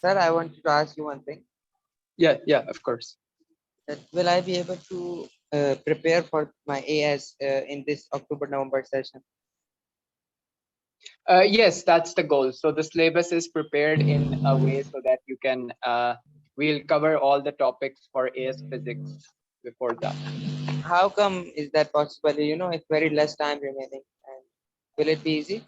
Sir, I wanted to ask you one thing. Yeah, of course. That will I be able to prepare for my AS in this October-November session? Yes, that's the goal. So the syllabus is prepared in a way so that you can, we'll cover all the topics for AS physics before that. How come is that possible? It's very less time remaining. And will it be easy?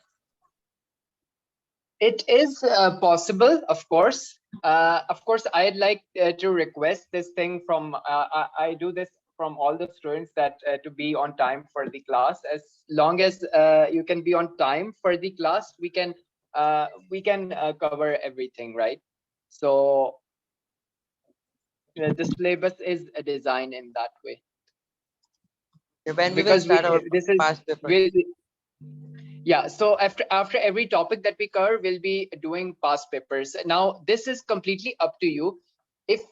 It is possible, of course. Of course, I'd like to request this thing from, I do this from all the students that to be on time for the class. As long as you can be on time for the class, we can cover everything, right? So the syllabus is designed in that way When we will because start our this is past papers? we yeah, so after every topic that we cover, we'll be doing past papers. Now this is completely up to you. If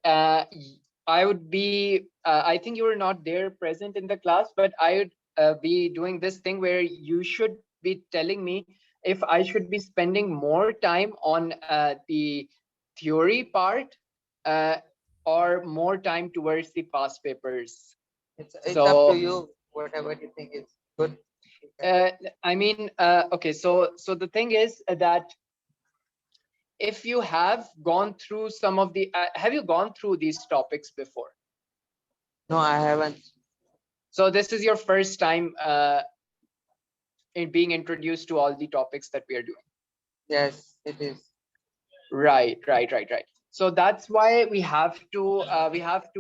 I would be I think you were not there present in the class, but I would be doing this thing where you should be telling me if I should be spending more time on the theory part uh, or more time towards the past papers. It's up to So you. Whatever you think is good. You can do. uh, I mean, okay, so the thing is that if you have gone through some of the have you gone through these topics before? No, I haven't. So this is your first time in being introduced to all the topics that we are doing. Yes, it is. Right. So that's why we have to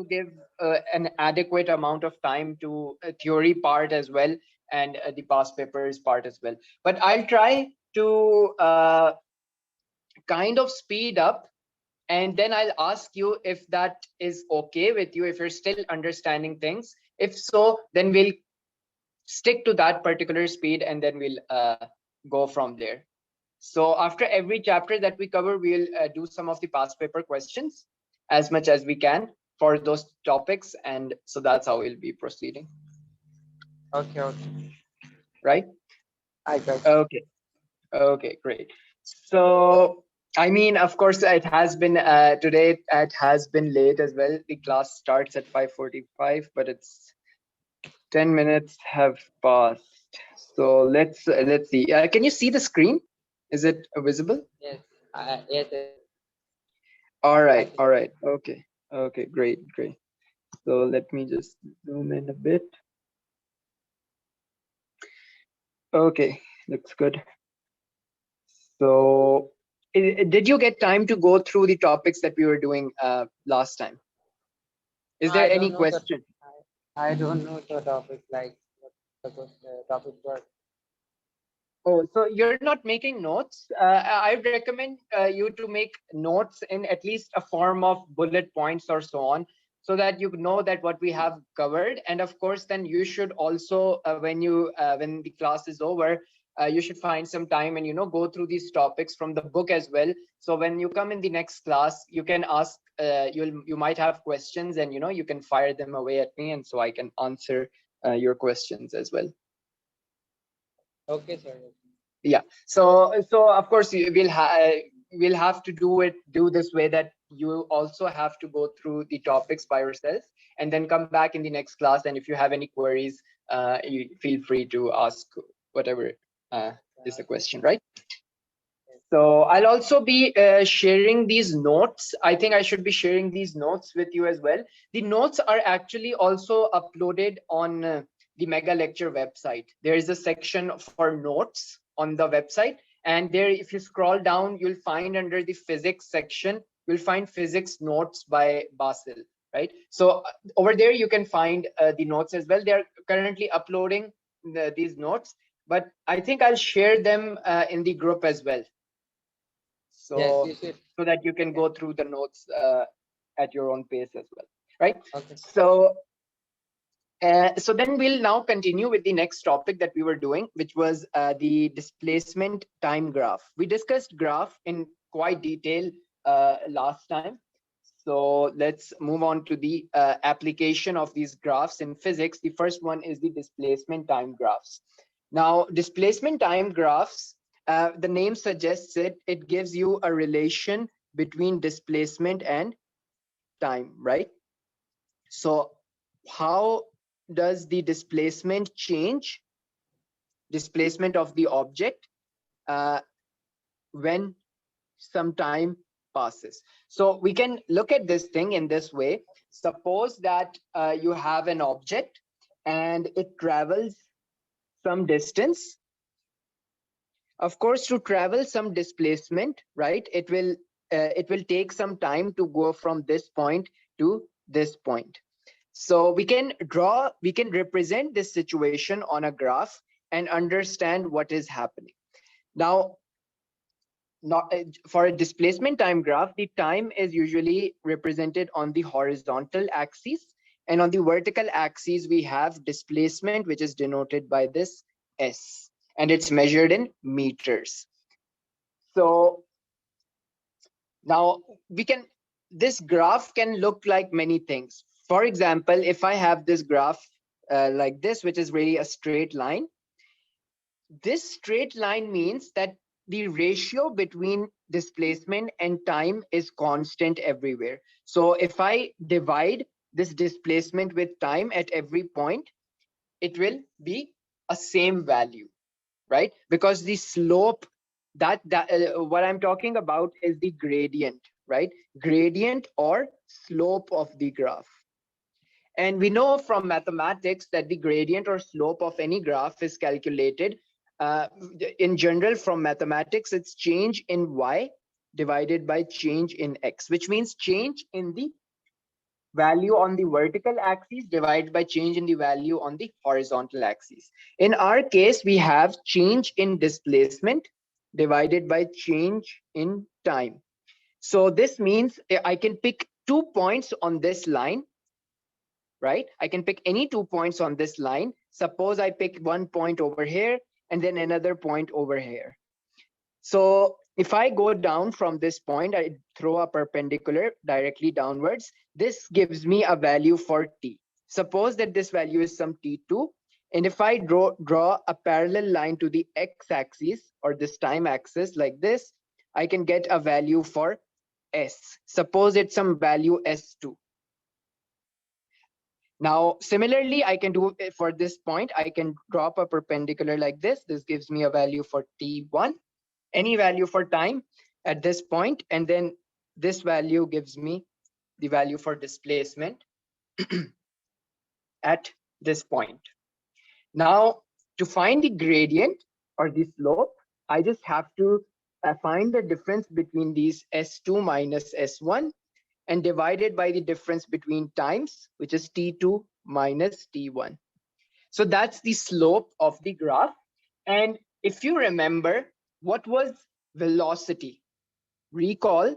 give an adequate amount of time to theory part as well, and the past papers part as well. But I'll try to kind of speed up, and then I'll ask you if that is okay with you, if you're still understanding things. If so, then we'll stick to that particular speed, and then we'll go from there. So after every chapter that we cover, we'll do some of the past paper questions as much as we can for those topics, and so that's how we'll be proceeding. Okay. Right? I got you. Okay, great. So I mean, of course, it has been today. It has been late as well. The class starts at 5:45, but it's 10 minutes have passed. So let's see. Can you see the screen? Is it visible? Yes. Yes. I All can. right. Okay, great. So let me just zoom in a bit. Okay, looks good. So did you get time to go through the topics that we were doing last time? No, Is there I any don't know the. question? I don't know the topic like what the topic was. Oh, so you're not making notes? I would recommend you to make notes in at least a form of bullet points or so on, so that you know that what we have covered. And of course, then you should also, when the class is over, you should find some time and go through these topics from the book as well. So when you come in the next class, you can ask. You might have questions, and you can fire them away at me, and so I can answer your questions as well. Okay, sir. Yeah, so of course we'll have to do this way, that you also have to go through the topics by yourself and then come back in the next class, and if you have any queries, you feel free to ask whatever uh, is the question, right? So I'll also be sharing these notes. I think I should be sharing these notes with you as well. The notes are actually also uploaded on the Mega Lecture website. There is a section for notes on the website. And there, if you scroll down, you'll find under the physics section, you'll find physics notes by Basil, right? So over there, you can find the notes as well. They're currently uploading these notes, but I think I'll share them in the group as well, Yes, so you should. so that you can go through the notes at your own pace as well, right? Okay. So then we'll now continue with the next topic that we were doing, which was the displacement time graph. We discussed graph in quite detail last time, so let's move on to the application of these graphs in physics. The first one is the displacement time graphs. Now, displacement time graphs, the name suggests it gives you a relation between displacement and time, right? So how does the displacement change, displacement of the object, when some time passes? So we can look at this thing in this way. Suppose that you have an object and it travels some distance. Of course, to travel some displacement, right, it will take some time to go from this point to this point. So we can represent this situation on a graph and understand what is happening. Now, not for a displacement time graph, the time is usually represented on the horizontal axis, and on the vertical axis we have displacement, which is denoted by this S, and it's measured in meters. So now this graph can look like many things. For example, if I have this graph like this, which is really a straight line, this straight line means that the ratio between displacement and time is constant everywhere. So if I divide this displacement with time at every point, it will be a same value, right? Because the slope, what I'm talking about is the gradient, right? Gradient or slope of the graph. And we know from mathematics that the gradient or slope of any graph is calculated in general from mathematics. It's change in y divided by change in x, which means change in the value on the vertical axis divided by change in the value on the horizontal axis. In our case, we have change in displacement divided by change in time. So this means I can pick 2 points on this line, right? I can pick any 2 points on this line. Suppose I pick 1 point over here and then another point over here. So if I go down from this point, I throw a perpendicular directly downwards. This gives me a value for t. Suppose that this value is some t2. And if I draw a parallel line to the x-axis or this time axis like this, I can get a value for s. Suppose it's some value s2. Now, similarly, I can do it for this point. I can drop a perpendicular like this. This gives me a value for t1, any value for time at this point, and then this value gives me the value for displacement at this point. Now, to find the gradient or the slope, I just have to find the difference between these S2 minus S1 and divide it by the difference between times, which is T2 minus T1. So that's the slope of the graph. And if you remember, what was velocity? Recall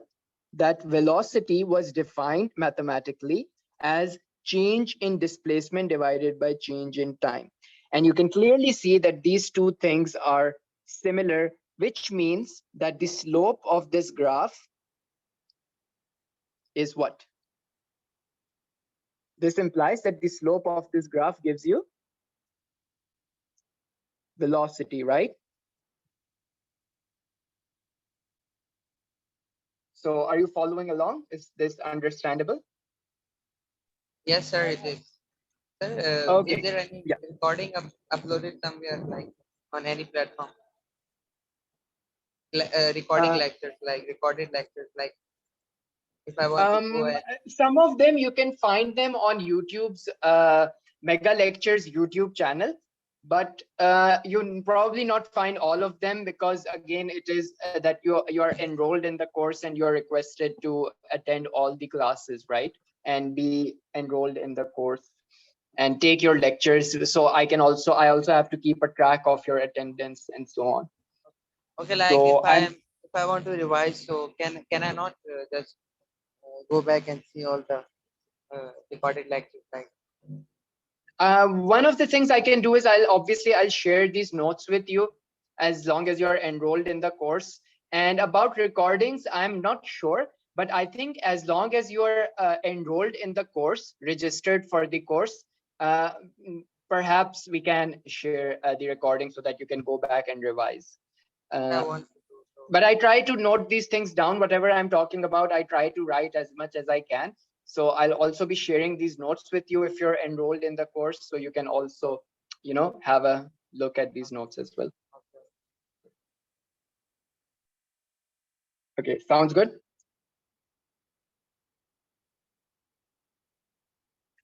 that velocity was defined mathematically as change in displacement divided by change in time. And you can clearly see that these two things are similar, which means that the slope of this graph is what? This implies that the slope of this graph gives you velocity, right? So are you following along? Is this understandable? Yes, sir, it is. Sir, is Okay. there any Yeah. recording uploaded somewhere, like on any platform? Recording lectures, like recorded lectures, like if I want to go and Some of them you can find them on YouTube's Mega Lectures YouTube channel, but you probably not find all of them because again it is that you are enrolled in the course and you are requested to attend all the classes, right, and be enrolled in the course and take your lectures. So I also have to keep a track of your attendance and so on. okay, like So if I want to revise, so can I not just go back and see all the recorded lectures, like one of the things I can do is I'll share these notes with you as long as you're enrolled in the course. And about recordings, I'm not sure, but I think as long as you're enrolled in the course, registered for the course, perhaps we can share the recording so that you can go back and revise. I want to do so? But I try to note these things down. Whatever I'm talking about, I try to write as much as I can. So I'll also be sharing these notes with you if you're enrolled in the course, so you can also, have a look at these notes as well. Okay, sounds good.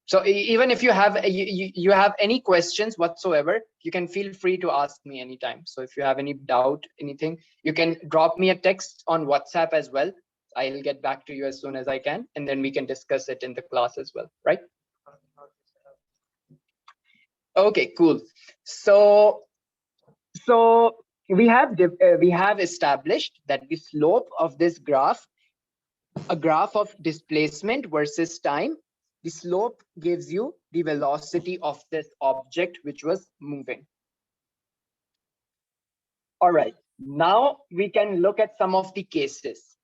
So even if you have you have any questions whatsoever, you can feel free to ask me anytime. So if you have any doubt, anything, you can drop me a text on WhatsApp as well. I'll get back to you as soon as I can, and then we can discuss it in the class as well, right? Okay, cool. So we have established that the slope of this graph, a graph of displacement versus time, the slope gives you the velocity of this object which was moving. All right, now we can look at some of the cases.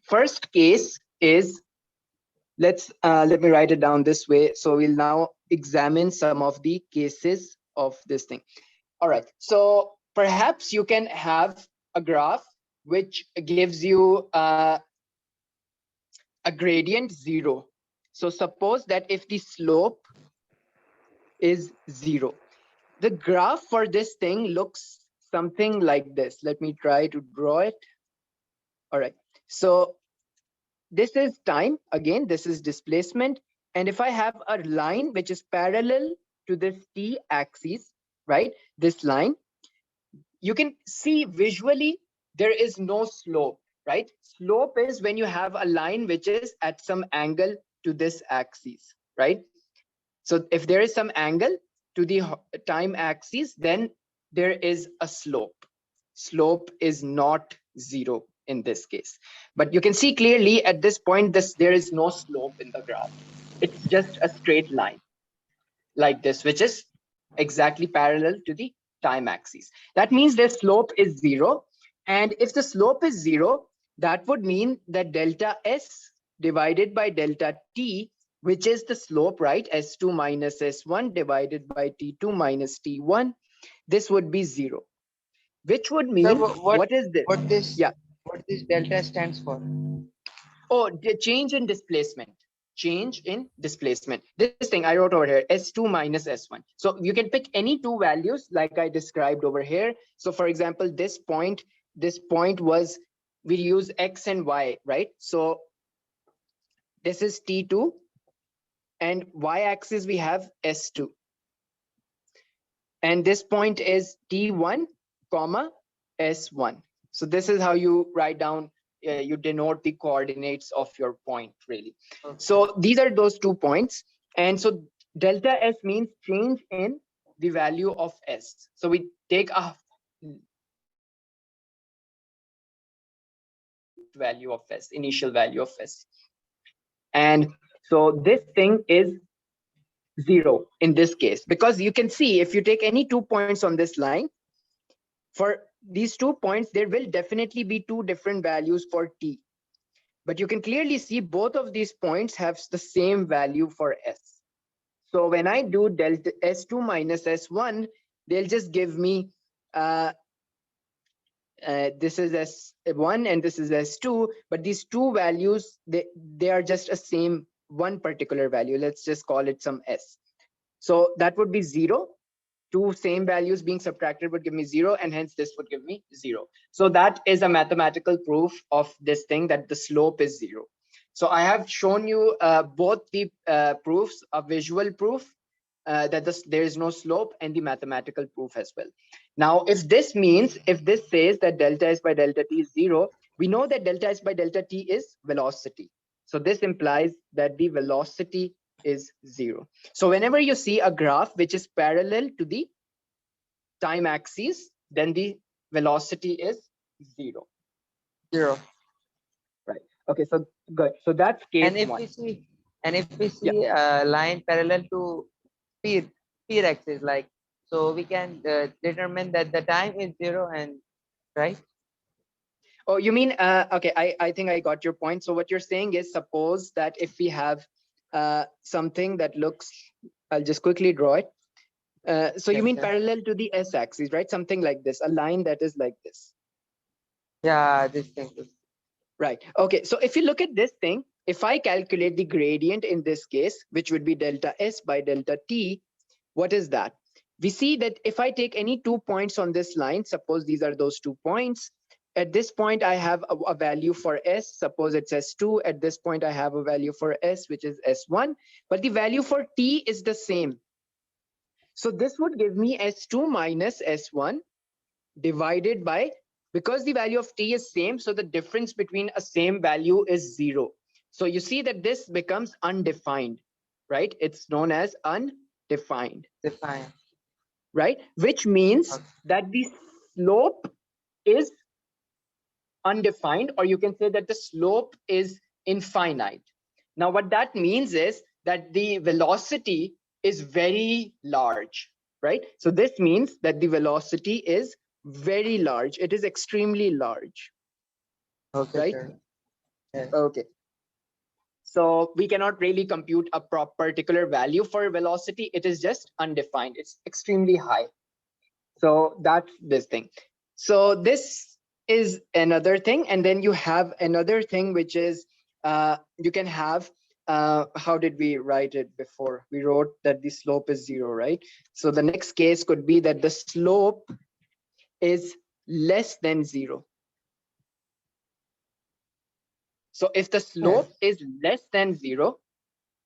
First case is, let me write it down this way. So we'll now examine some of the cases of this thing. All right, so perhaps you can have a graph which gives you a gradient 0. So suppose that if the slope is 0, the graph for this thing looks something like this. Let me try to draw it. All right, so this is time. Again, this is displacement. And if I have a line which is parallel to this t axis, right, this line, you can see visually there is no slope, right? Slope is when you have a line which is at some angle to this axis, right? So if there is some angle to the time axis, then there is a slope. Slope is not 0 in this case. But you can see clearly at this point, there is no slope in the graph. It's just a straight line like this, which is exactly parallel to the time axis. That means the slope is 0. And if the slope is 0, that would mean that delta S divided by delta T, which is the slope, right? S2 minus S1 divided by T2 minus T1, this would be 0, which would mean, So what is this? Yeah. what this delta stands for? Oh, the change in displacement. Change in displacement. This thing I wrote over here, S2 minus S1. So you can pick any two values like I described over here. So for example, this point was, we use X and Y, right? So this is T2, and Y axis we have S2. And this point is T1, comma, S1. So this is how you write down, you denote the coordinates of your point, really. Okay. So these are those 2 points. And so delta S means change in the value of S. So we take a value of S, initial value of S. And so this thing is 0 in this case, because you can see if you take any 2 points on this line, for these 2 points, there will definitely be 2 different values for T. But you can clearly see both of these points have the same value for S. So when I do delta S2 minus S1, they'll just give me, this is S1 and this is S2, but these 2 values, they are just a same one particular value. Let's just call it some S. So that would be 0. 2 same values being subtracted would give me 0, and hence this would give me 0. So that is a mathematical proof of this thing, that the slope is 0. So I have shown you both the proofs, a visual proof that there is no slope, and the mathematical proof as well. Now, if this says that delta S by delta T is 0, we know that delta S by delta T is velocity. So this implies that the velocity is 0. So whenever you see a graph which is parallel to the time axis, then the velocity is 0. 0. Right. Okay, so good. So that's case And if 1. we see a line parallel to peer axis, like, so we can determine that the time is 0, and right? Oh, you mean, okay, I think I got your point. So what you're saying is, suppose that if we have something that looks, I'll just quickly draw it. So you mean parallel to the S axis, right? Something like this, a line that is like this. Yeah, this thing is Right. Okay. So if you look at this thing, if I calculate the gradient in this case, which would be delta S by delta T, what is that? We see that if I take any 2 points on this line, suppose these are those 2 points. At this point, I have a value for S, suppose it's S2. At this point, I have a value for S, which is S1, but the value for T is the same. So this would give me S2 minus S1 divided by, because the value of T is same, so the difference between a same value is 0. So you see that this becomes undefined, right? It's known as undefined, defined. right? Which means Okay. that the slope is undefined, or you can say that the slope is infinite. Now, what that means is that the velocity is very large, right? So this means that the velocity is very large. It is extremely large, Okay, right? sir. Yes. Okay. So we cannot really compute a particular value for velocity. It is just undefined. It's extremely high. So that's this thing. So this is another thing. And then you have another thing, which is you can have, how did we write it before? We wrote that the slope is 0, right? So the next case could be that the slope is less than 0. So if the Yes. slope is less than 0,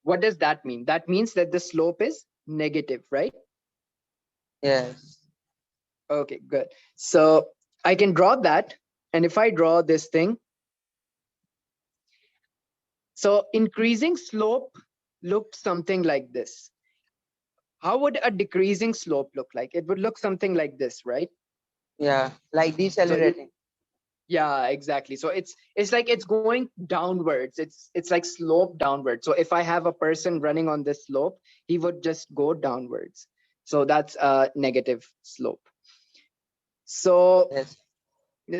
what does that mean? That means that the slope is negative, right? Yes. Okay, good. So I can draw that. And if I draw this thing, so increasing slope looked something like this. How would a decreasing slope look like? It would look something like this, right? Yeah. Like So you, decelerating. yeah, exactly. So it's like it's going downwards. It's like slope downwards. So if I have a person running on this slope, he would just go downwards. So that's a negative slope. So Yes.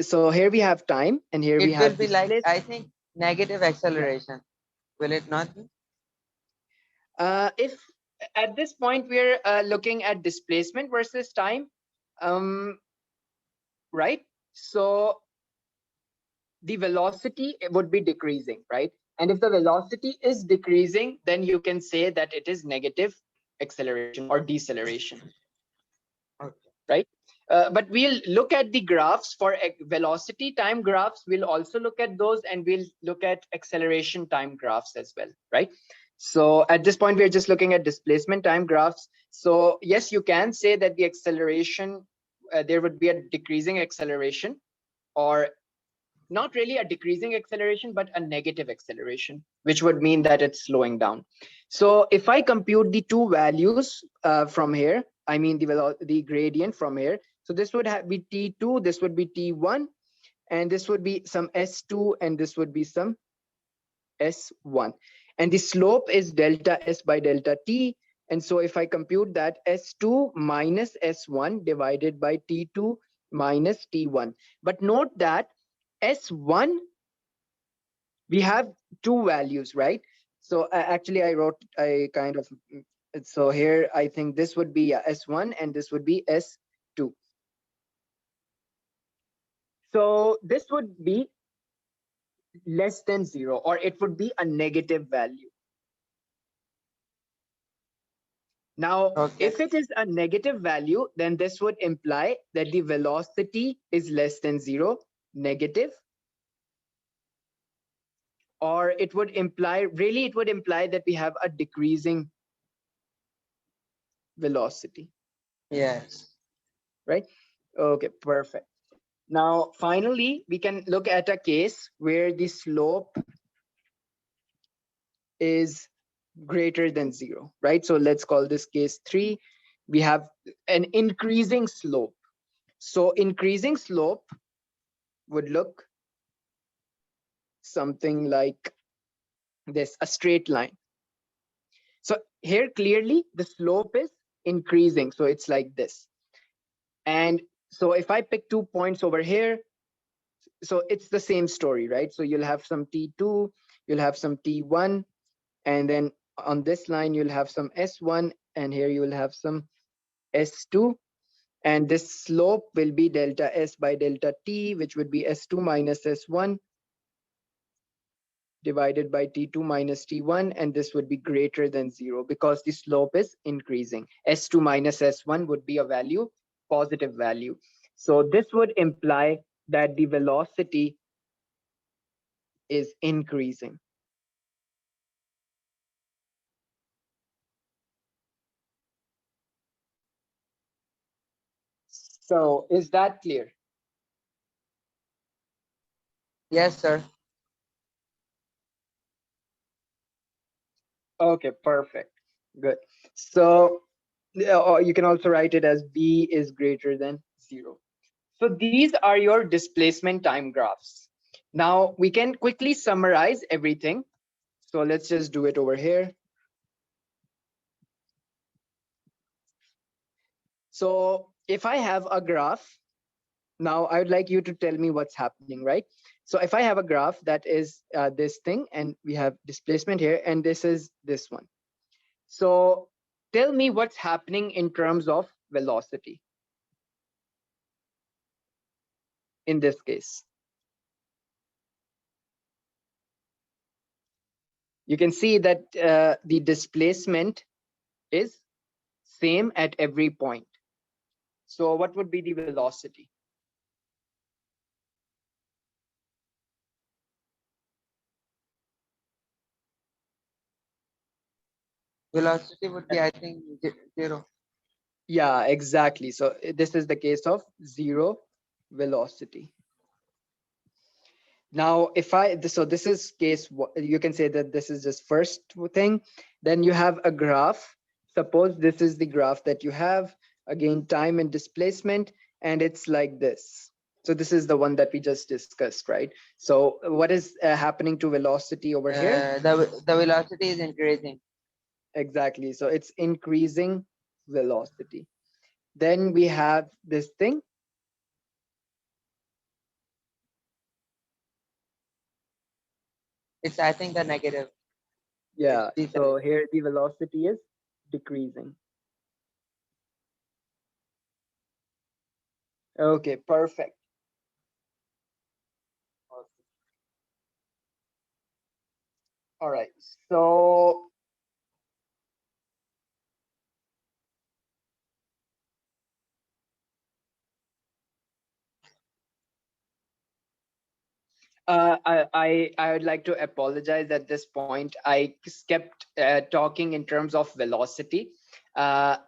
so here we have time, and here we It will have be like, displacement. I think, negative Yeah. acceleration. Will it not be? If at this point we're looking at displacement versus time, um, right? So the velocity would be decreasing, right? And if the velocity is decreasing, then you can say that it is negative acceleration or deceleration, Okay. right? But we'll look at the graphs for velocity time graphs. We'll also look at those, and we'll look at acceleration time graphs as well, right? So at this point, we're just looking at displacement time graphs. So yes, you can say that the acceleration, there would be a decreasing acceleration, or not really a decreasing acceleration, but a negative acceleration, which would mean that it's slowing down. So if I compute the two values from here, I mean the gradient from here. So this would be T2, this would be T1, and this would be some S2, and this would be some S1. And the slope is delta S by delta T. And so if I compute that, S2 minus S1 divided by T2 minus T1. But note that S1, we have two values, right? So actually I kind of, so here I think this would be S1 and this would be S2. So this would be less than 0, or it would be a negative value. Now, Okay. if it is a negative value, then this would imply that the velocity is less than 0, negative, or it would imply, really, it would imply that we have a decreasing velocity, Yes. right? Okay, perfect. Now, finally, we can look at a case where the slope is greater than 0, right? So let's call this case 3. We have an increasing slope. So increasing slope would look something like this, a straight line. So here clearly the slope is increasing. So it's like this. And so if I pick 2 points over here, so it's the same story, right? So you'll have some T2, you'll have some T1, and then on this line, you'll have some S1, and here you will have some S2. And this slope will be delta S by delta T, which would be S2 minus S1 divided by T2 minus T1, and this would be greater than 0 because the slope is increasing. S2 minus S1 would be a value, positive value. So this would imply that the velocity is increasing. So is that clear? Yes, sir. Okay, perfect. Good. So you can also write it as V is greater than 0. So these are your displacement time graphs. Now we can quickly summarize everything. So let's just do it over here. So if I have a graph, now I would like you to tell me what's happening, right? So if I have a graph that is this thing, and we have displacement here, and this is this one. So tell me what's happening in terms of velocity in this case. You can see that the displacement is same at every point. So what would be the velocity? Velocity would be, I think, 0. Yeah, exactly. So this is the case of zero velocity. Now, if so this is case, you can say that this is just first thing. Then you have a graph. Suppose this is the graph that you have, again, time and displacement, and it's like this. So this is the one that we just discussed, right? So what is happening to velocity over here? The velocity is increasing. Exactly. So it's increasing velocity. Then we have this thing. It's, I think, the negative. It's Yeah. So decelerating. here the velocity is decreasing. Okay, perfect. All right. So I would like to apologize at this point. I kept talking in terms of velocity. Uh,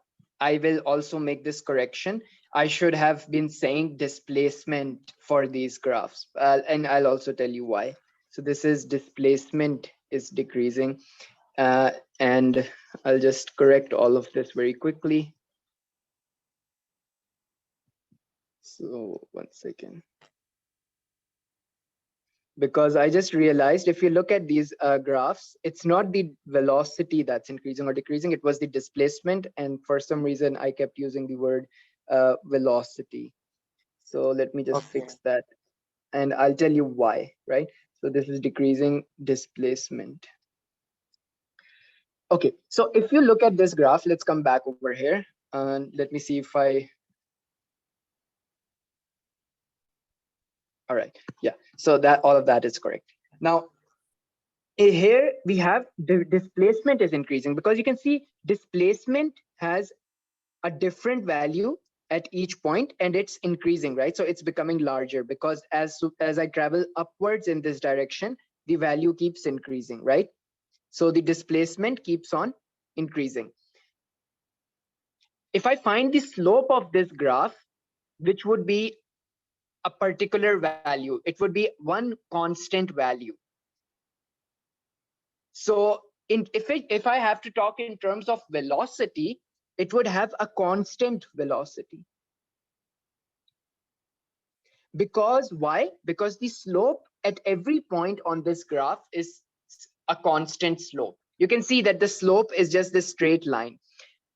I will also make this correction. I should have been saying displacement for these graphs, and I'll also tell you why. So this is displacement is decreasing, uh, and I'll just correct all of this very quickly. So 1 second. Because I just realized if you look at these graphs, it's not the velocity that's increasing or decreasing, it was the displacement. And for some reason, I kept using the word velocity. So let me just Okay. fix that. And I'll tell you why, right? So this is decreasing displacement. Okay, so if you look at this graph, let's come back over here. And let me see if all right, yeah. So that all of that is correct. Now, here we have the displacement is increasing because you can see displacement has a different value at each point and it's increasing, right? So it's becoming larger because as I travel upwards in this direction, the value keeps increasing, right? So the displacement keeps on increasing. If I find the slope of this graph, which would be a particular value, it would be one constant value. So if I have to talk in terms of velocity, it would have a constant velocity. Because why? Because the slope at every point on this graph is a constant slope. You can see that the slope is just this straight line.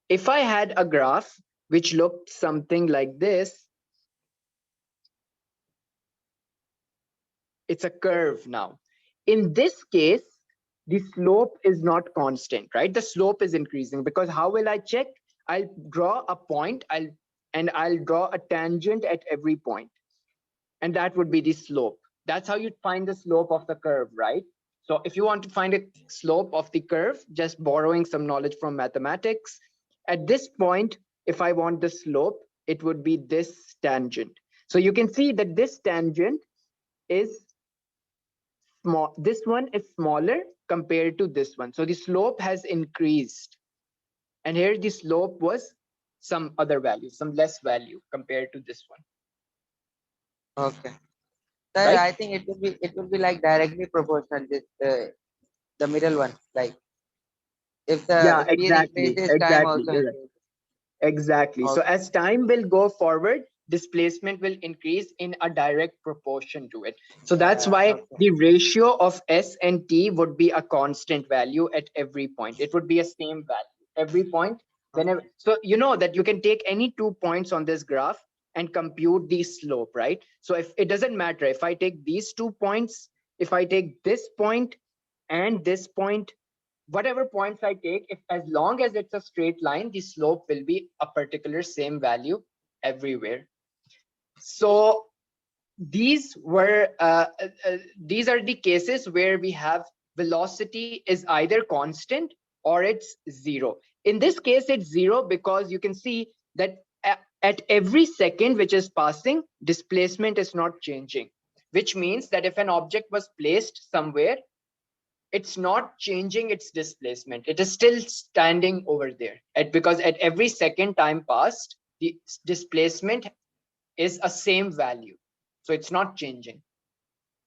If I had a graph which looked something like this, it's a curve now. In this case, the slope is not constant, right? The slope is increasing because how will I check? I'll draw a point, and I'll draw a tangent at every point. And that would be the slope. That's how you'd find the slope of the curve, right? So if you want to find a slope of the curve, just borrowing some knowledge from mathematics, at this point, if I want the slope, it would be this tangent. So you can see that this tangent is small. This one is smaller compared to this one. So the slope has increased. And here the slope was some other value, some less value compared to this one. Okay. So Right? I think it will be like directly proportional. This the middle one. Like if Yeah, the speed exactly. increases, time Exactly. also You're right. increases. Exactly. So Okay. as time will go forward, displacement will increase in a direct proportion to it. So that's why Okay. the ratio of S and T would be a constant value at every point. It would be a same value every point. Whenever, so you know that you can take any 2 points on this graph and compute the slope, right? So if it doesn't matter if I take these 2 points, if I take this point and this point, whatever points I take, if as long as it's a straight line, the slope will be a particular same value everywhere. So these were these are the cases where we have velocity is either constant or it's zero. In this case, it's zero because you can see that at every second which is passing, displacement is not changing, which means that if an object was placed somewhere, it's not changing its displacement. It is still standing over there. Because at every second time passed, the displacement is a same value. So it's not changing,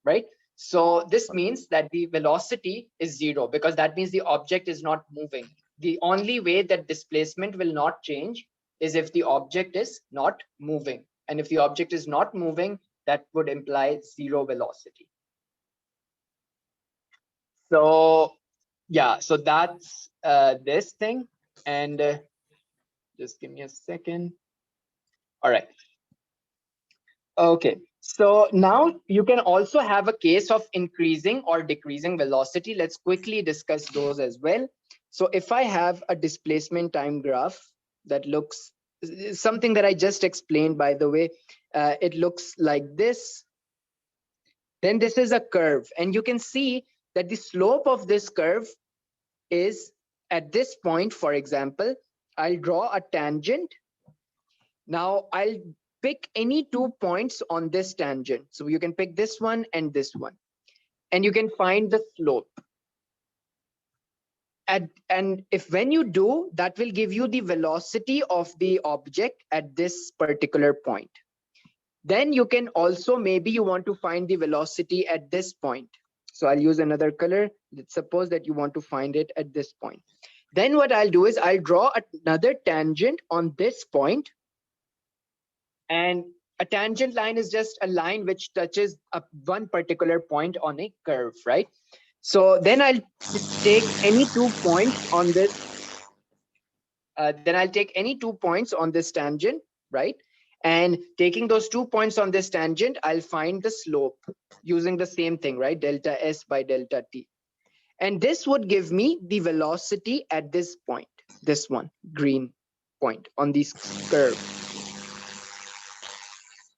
right? So this means that the velocity is zero because that means the object is not moving. The only way that displacement will not change is if the object is not moving. And if the object is not moving, that would imply zero velocity. So yeah, so that's this thing. And just give me a second. All right. Okay. So now you can also have a case of increasing or decreasing velocity. Let's quickly discuss those as well. So if I have a displacement time graph that looks something that I just explained, by the way, it looks like this. Then this is a curve, and you can see that the slope of this curve is at this point. For example, I'll draw a tangent. Now I'll pick any 2 points on this tangent. So you can pick this one and this one, and you can find the slope. And if when you do, that will give you the velocity of the object at this particular point. Then you can also, maybe you want to find the velocity at this point. So I'll use another color. Let's suppose that you want to find it at this point. Then what I'll do is I'll draw another tangent on this point. And a tangent line is just a line which touches one particular point on a curve, right? So then I'll take any 2 points on this. Then I'll take any 2 points on this tangent, right? And taking those 2 points on this tangent, I'll find the slope using the same thing, right? Delta S by delta T. And this would give me the velocity at this point, this one, green point on this curve.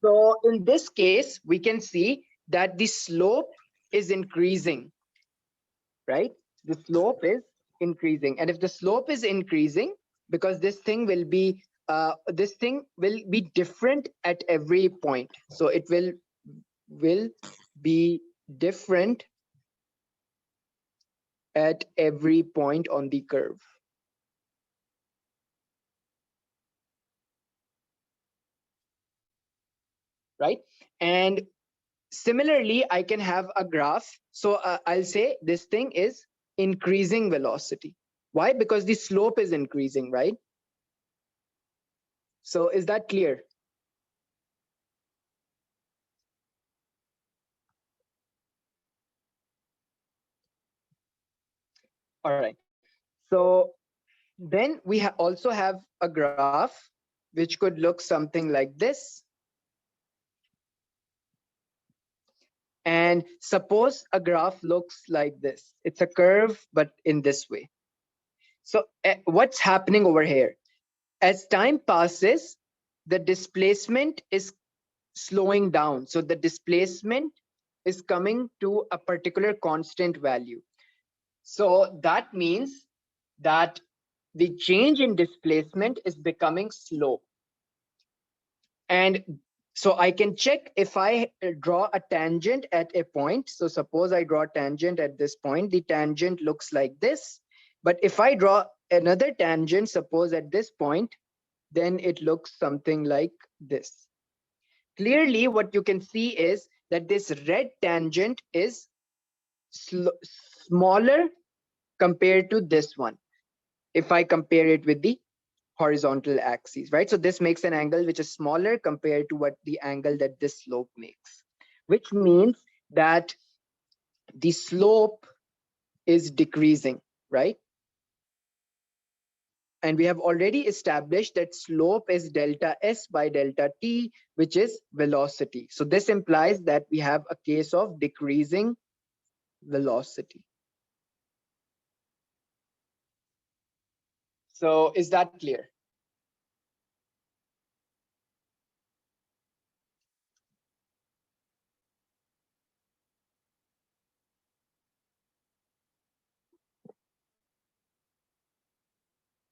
So in this case, we can see that the slope is increasing, right? The slope is increasing. And if the slope is increasing, because this thing will be different at every point. So it will be different at every point on the curve. Right? And similarly, I can have a graph. So I'll say this thing is increasing velocity. Why? Because the slope is increasing, right? So is that clear? All right. So then we also have a graph which could look something like this. And suppose a graph looks like this. It's a curve, but in this way. So what's happening over here? As time passes, the displacement is slowing down. So the displacement is coming to a particular constant value. So that means that the change in displacement is becoming slow. And so I can check if I draw a tangent at a point. So suppose I draw a tangent at this point, the tangent looks like this. But if I draw another tangent, suppose at this point, then it looks something like this. Clearly, what you can see is that this red tangent is smaller compared to this one, if I compare it with the horizontal axis, right? So this makes an angle which is smaller compared to what the angle that this slope makes, which means that the slope is decreasing, right? And we have already established that slope is delta S by delta T, which is velocity. So this implies that we have a case of decreasing velocity. So is that clear?